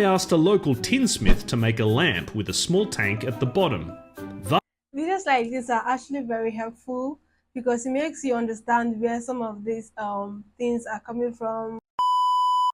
They asked a local tinsmith to make a lamp with a small tank at the bottom. Videos like this are actually very helpful because it makes you understand where some of these things are coming from.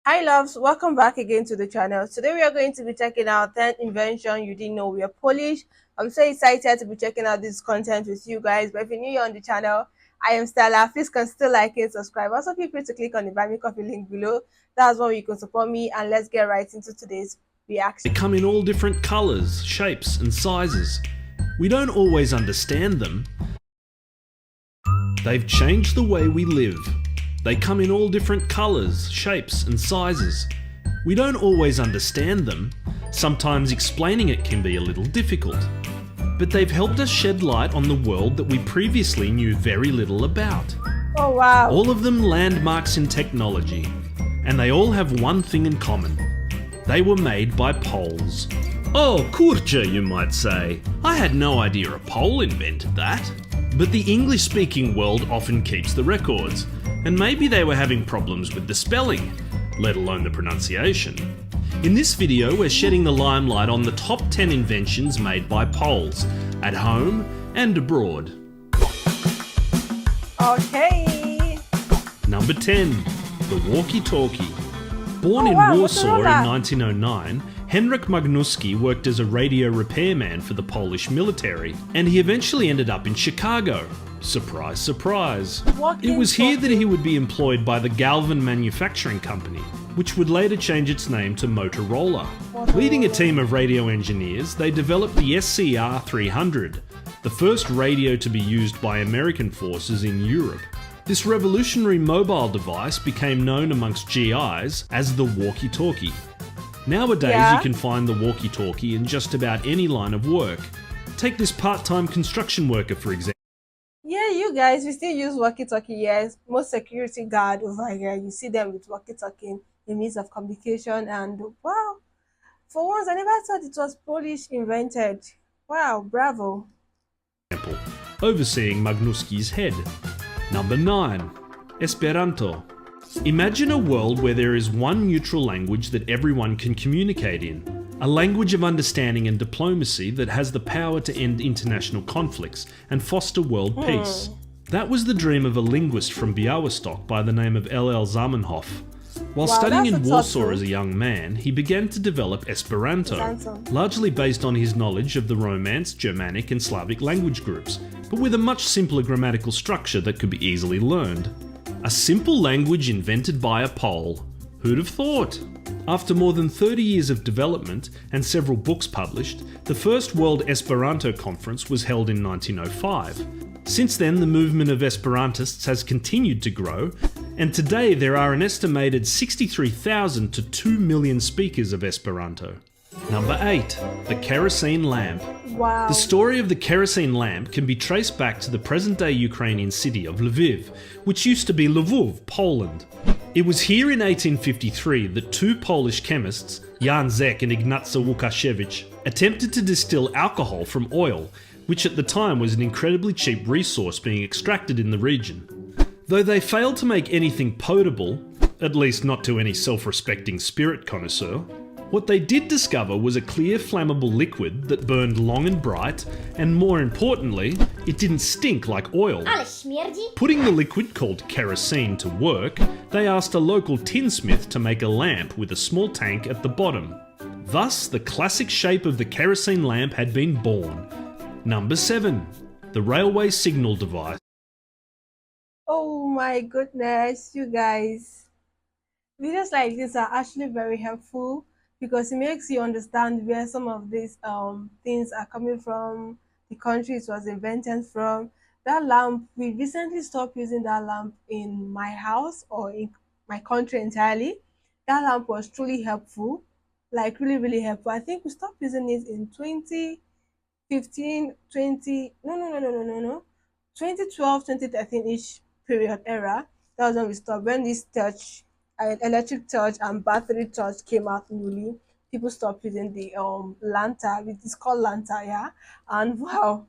Hi loves, welcome back again to the channel. Today we are going to be checking out 10 invention you didn't know were Polish. I'm so excited to be checking out this content with you guys. But if you're new on the channel, I am Stella. Please consider liking, subscribe. Also feel free to click on the buy me coffee link below. That's one way you can support me, and let's get right into today's reaction. They come in all different colours, shapes and sizes. We don't always understand them. They've changed the way we live. They come in all different colours, shapes and sizes. We don't always understand them. Sometimes explaining it can be a little difficult. But they've helped us shed light on the world that we previously knew very little about. Oh wow. All of them landmarks in technology. And they all have one thing in common. They were made by Poles. Oh, kurczę, you might say. I had no idea a Pole invented that. But the English-speaking world often keeps the records, and maybe they were having problems with the spelling, let alone the pronunciation. In this video, we're shedding the limelight on the top 10 inventions made by Poles, at home and abroad. Okay. Number 10. The walkie-talkie. Born in Warsaw in 1909, Henryk Magnuski worked as a radio repairman for the Polish military, and he eventually ended up in Chicago. Surprise, surprise. It was here that he would be employed by the Galvin Manufacturing Company, which would later change its name to Motorola. Leading a team of radio engineers, they developed the SCR 300, the first radio to be used by American forces in Europe. This revolutionary mobile device became known amongst GIs as the walkie-talkie. Nowadays you can find the walkie-talkie in just about any line of work. Take this part-time construction worker for example. Yeah, you guys, we still use walkie-talkie, yes. Most security guard over here, you see them with walkie-talkie, a means of communication, and wow, for once, I never thought it was Polish invented. Wow, bravo. Overseeing Magnuski's head. Number 9. Esperanto. Imagine a world where there is one neutral language that everyone can communicate in. A language of understanding and diplomacy that has the power to end international conflicts and foster world peace. That was the dream of a linguist from Białystok by the name of L.L. Zamenhof. While studying in Warsaw as a young man, he began to develop Esperanto, largely based on his knowledge of the Romance, Germanic and Slavic language groups, but with a much simpler grammatical structure that could be easily learned. A simple language invented by a Pole. Who'd have thought? After more than 30 years of development and several books published, the first World Esperanto Conference was held in 1905. Since then, the movement of Esperantists has continued to grow, and today there are an estimated 63,000 to 2 million speakers of Esperanto. Number 8. The kerosene lamp. Wow. The story of the kerosene lamp can be traced back to the present-day Ukrainian city of Lviv, which used to be Lwów, Poland. It was here in 1853 that two Polish chemists, Jan Zek and Ignacy Łukasiewicz, attempted to distill alcohol from oil, which at the time was an incredibly cheap resource being extracted in the region. Though they failed to make anything potable, at least not to any self-respecting spirit connoisseur, what they did discover was a clear flammable liquid that burned long and bright, and more importantly, it didn't stink like oil. Putting the liquid called kerosene to work, they asked a local tinsmith to make a lamp with a small tank at the bottom. Thus, the classic shape of the kerosene lamp had been born. Number 7. The railway signal device. Oh my goodness, you guys. Videos like this are actually very helpful because it makes you understand where some of these things are coming from, the country it was invented from. That lamp, we recently stopped using that lamp in my house or in my country entirely. That lamp was truly helpful, like really, really helpful. I think we stopped using it in 2015, 20, no, 2012, 2013-ish period era. That was when we stopped. When this touch electric torch and battery torch came out newly, people stopped using the lantern. It's called lantern, yeah. And wow,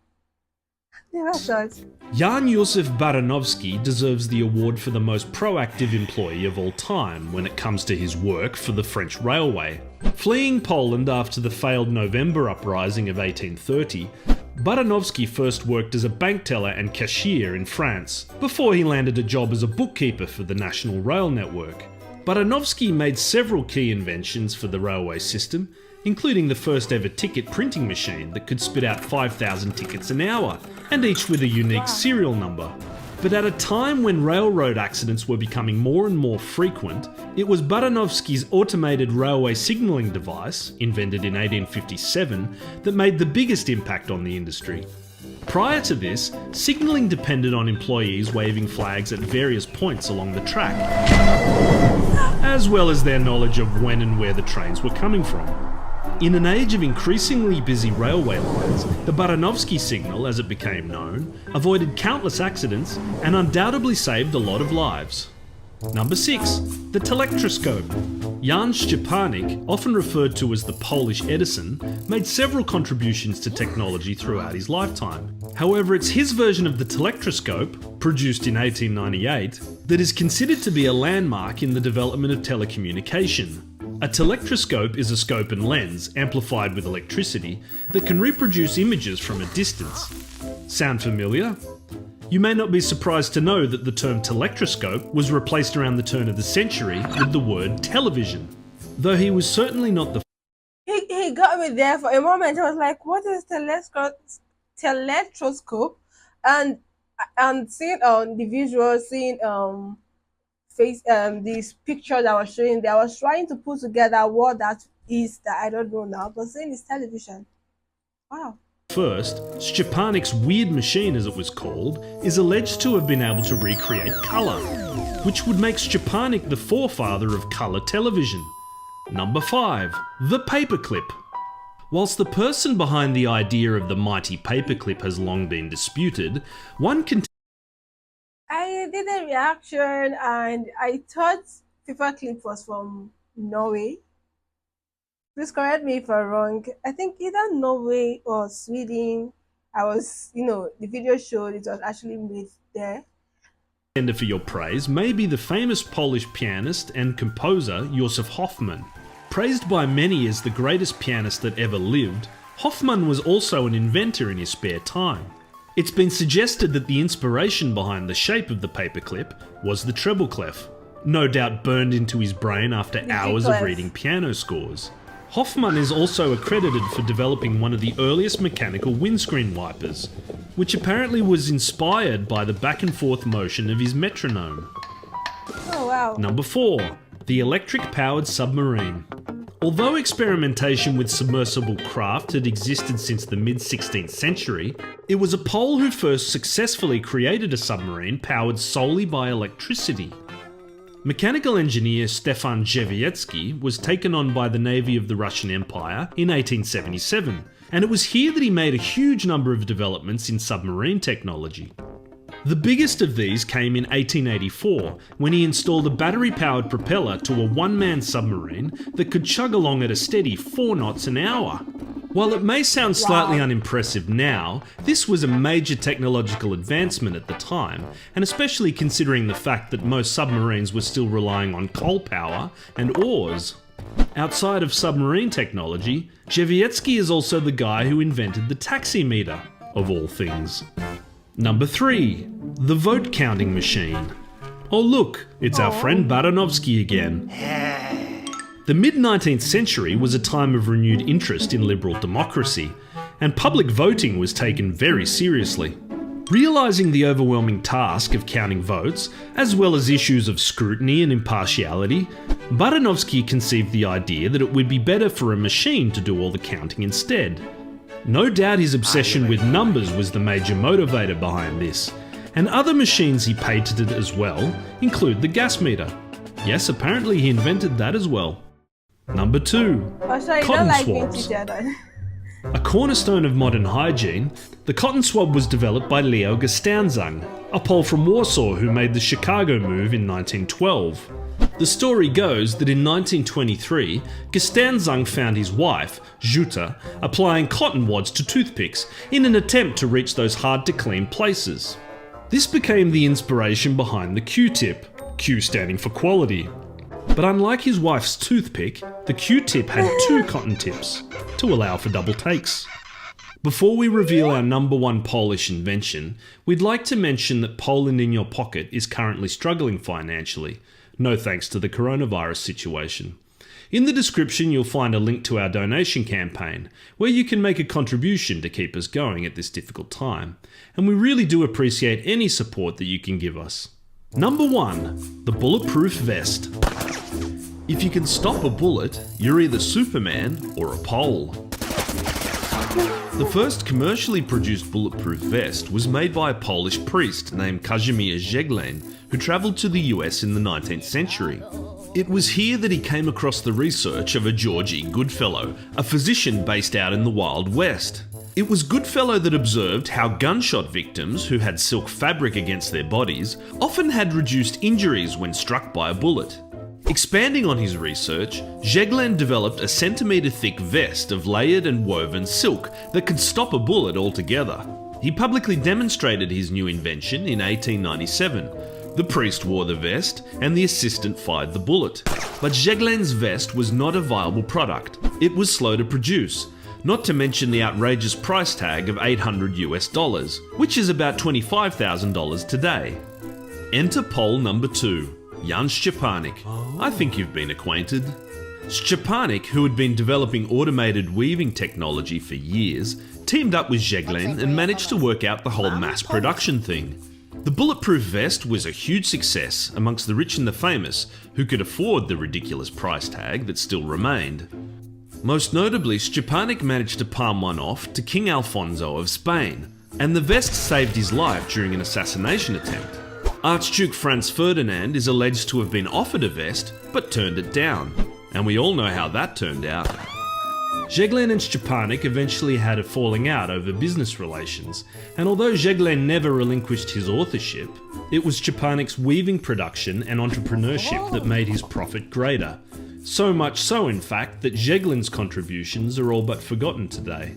Never thought. Jan Josef Baranovsky deserves the award for the most proactive employee of all time when it comes to his work for the French railway. Fleeing Poland after the failed November uprising of 1830, Baranovsky first worked as a bank teller and cashier in France, before he landed a job as a bookkeeper for the National Rail Network. Baranovsky made several key inventions for the railway system, including the first ever ticket printing machine that could spit out 5,000 tickets an hour, and each with a unique serial number. But at a time when railroad accidents were becoming more and more frequent, it was Baranovsky's automated railway signalling device, invented in 1857, that made the biggest impact on the industry. Prior to this, signalling depended on employees waving flags at various points along the track, as well as their knowledge of when and where the trains were coming from. In an age of increasingly busy railway lines, the Baranovsky signal, as it became known, avoided countless accidents and undoubtedly saved a lot of lives. Number 6. The telectroscope. Jan Szczepanik, often referred to as the Polish Edison, made several contributions to technology throughout his lifetime. However, it's his version of the telectroscope, produced in 1898, that is considered to be a landmark in the development of telecommunication. A telectroscope is a scope and lens, amplified with electricity, that can reproduce images from a distance. Sound familiar? You may not be surprised to know that the term telectroscope was replaced around the turn of the century with the word television. Though he was certainly not the He got me there for a moment. I was like, what is telectroscope? And seeing the visual, seeing face these pictures I was showing there, I was trying to put together what that is that I don't know now, but saying it's television. Wow. first, Szczepanik's weird machine, as it was called, is alleged to have been able to recreate colour, which would make Szczepanik the forefather of colour television. Number 5. The paperclip. Whilst the person behind the idea of the mighty paperclip has long been disputed, one can I did a reaction and I thought paperclip was from Norway. Please correct me if I'm wrong. I think either Norway or Sweden. The video showed it was actually made there. contender for your praise may be the famous Polish pianist and composer Josef Hoffmann. Praised by many as the greatest pianist that ever lived, Hoffmann was also an inventor in his spare time. It's been suggested that the inspiration behind the shape of the paperclip was the treble clef, no doubt burned into his brain after hours of reading piano scores. Hoffmann is also accredited for developing one of the earliest mechanical windscreen wipers, which apparently was inspired by the back and forth motion of his metronome. Oh wow. Number 4. The electric-powered submarine. Although experimentation with submersible craft had existed since the mid-16th century, it was a Pole who first successfully created a submarine powered solely by electricity. Mechanical engineer Stefan Drzewiecki was taken on by the Navy of the Russian Empire in 1877, and it was here that he made a huge number of developments in submarine technology. The biggest of these came in 1884, when he installed a battery-powered propeller to a one-man submarine that could chug along at a steady 4 knots an hour. While it may sound slightly unimpressive now, this was a major technological advancement at the time, and especially considering the fact that most submarines were still relying on coal power and oars. Outside of submarine technology, Drzewiecki is also the guy who invented the taximeter, of all things. Number 3. The vote counting machine. Oh look, it's our friend Baranovsky again. The mid-19th century was a time of renewed interest in liberal democracy, and public voting was taken very seriously. Realising the overwhelming task of counting votes, as well as issues of scrutiny and impartiality, Baranovsky conceived the idea that it would be better for a machine to do all the counting instead. No doubt his obsession with numbers was the major motivator behind this, and other machines he patented as well include the gas meter. Yes, apparently he invented that as well. Number 2. Cotton swabs. A cornerstone of modern hygiene, the cotton swab was developed by Leo Gostowski, a Pole from Warsaw who made the Chicago move in 1912. The story goes that in 1923, Gestanzang found his wife, Jutta, applying cotton wads to toothpicks in an attempt to reach those hard-to-clean places. This became the inspiration behind the Q-tip, Q standing for quality. But unlike his wife's toothpick, the Q-tip had 2 cotton tips to allow for double takes. Before we reveal our number 1 Polish invention, we'd like to mention that Poland in Your Pocket is currently struggling financially, no thanks to the coronavirus situation. In the description you'll find a link to our donation campaign, where you can make a contribution to keep us going at this difficult time, and we really do appreciate any support that you can give us. Number 1. The Bulletproof Vest. If you can stop a bullet, you're either Superman or a Pole. The first commercially produced bulletproof vest was made by a Polish priest named Kazimierz Zeglen, who travelled to the US in the 19th century. It was here that he came across the research of a George E. Goodfellow, a physician based out in the Wild West. It was Goodfellow that observed how gunshot victims who had silk fabric against their bodies often had reduced injuries when struck by a bullet. Expanding on his research, Zeglen developed a centimetre-thick vest of layered and woven silk that could stop a bullet altogether. He publicly demonstrated his new invention in 1897. The priest wore the vest and the assistant fired the bullet. But Zeglen's vest was not a viable product. It was slow to produce, not to mention the outrageous price tag of $800 US, which is about $25,000 today. Enter Pole number 2. Jan Szczepanik. I think you've been acquainted. Szczepanik, who had been developing automated weaving technology for years, teamed up with Zeglen and managed to work out the whole mass production thing. The bulletproof vest was a huge success amongst the rich and the famous, who could afford the ridiculous price tag that still remained. Most notably, Szczepanik managed to palm one off to King Alfonso of Spain, and the vest saved his life during an assassination attempt. Archduke Franz Ferdinand is alleged to have been offered a vest, but turned it down. And we all know how that turned out. Zeglen and Szczepanik eventually had a falling out over business relations, and although Zeglen never relinquished his authorship, it was Szczepanik's weaving production and entrepreneurship that made his profit greater. So much so, in fact, that Zeglen's contributions are all but forgotten today.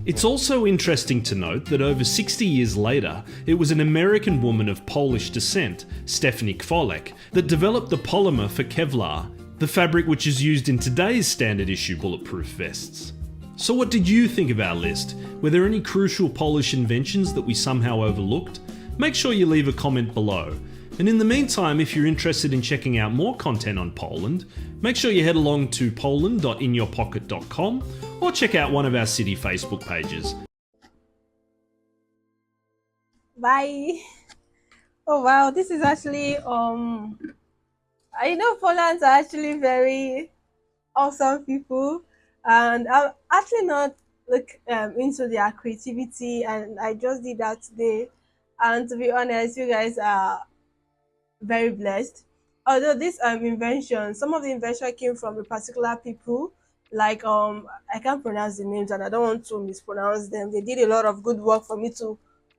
It's also interesting to note that over 60 years later, it was an American woman of Polish descent, Stephanie Kwolek, that developed the polymer for Kevlar, the fabric which is used in today's standard issue bulletproof vests. So what did you think of our list? Were there any crucial Polish inventions that we somehow overlooked? Make sure you leave a comment below. And in the meantime, if you're interested in checking out more content on Poland, make sure you head along to poland.inyourpocket.com or check out one of our city Facebook pages. Bye. Oh wow, this is actually I know Poland's are actually very awesome people, and I'm actually not into their creativity, and I just did that today. And to be honest, you guys are very blessed. Although this invention, some of the invention came from a particular people, like I can't pronounce the names and I don't want to mispronounce them. They did a lot of good work for me to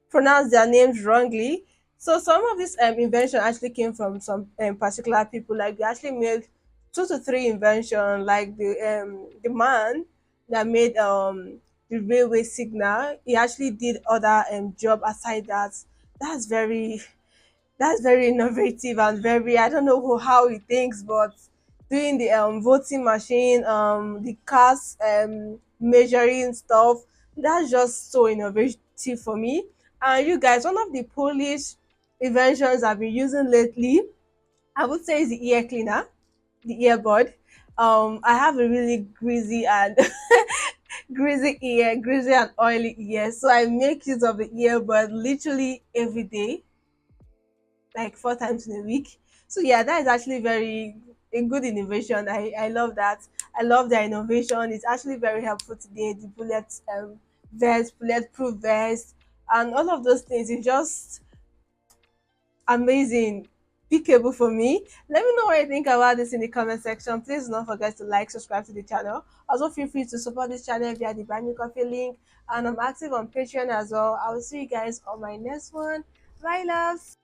pronounce their names wrongly. So some of this invention actually came from some particular people. Like they actually made 2 to 3 invention. Like the man that made the railway signal, he actually did other job aside that. That's very that's very innovative and very, I don't know how he thinks, but doing the voting machine, the cars measuring stuff, that's just so innovative for me. And you guys, one of the Polish inventions I've been using lately, I would say, is the ear cleaner, the earbud. I have a really greasy and greasy and oily ear, so I make use of the earbud literally every day, like 4 times in a week. So yeah, that is actually very a good innovation. I love that. I love their innovation. It's actually very helpful today. The bullet vest, bulletproof vest, and all of those things. It's just amazing. Pickable for me. Let me know what you think about this in the comment section. Please do not forget to like, subscribe to the channel. Also, feel free to support this channel via the Buy Me Coffee link. And I'm active on Patreon as well. I will see you guys on my next one. Bye, loves.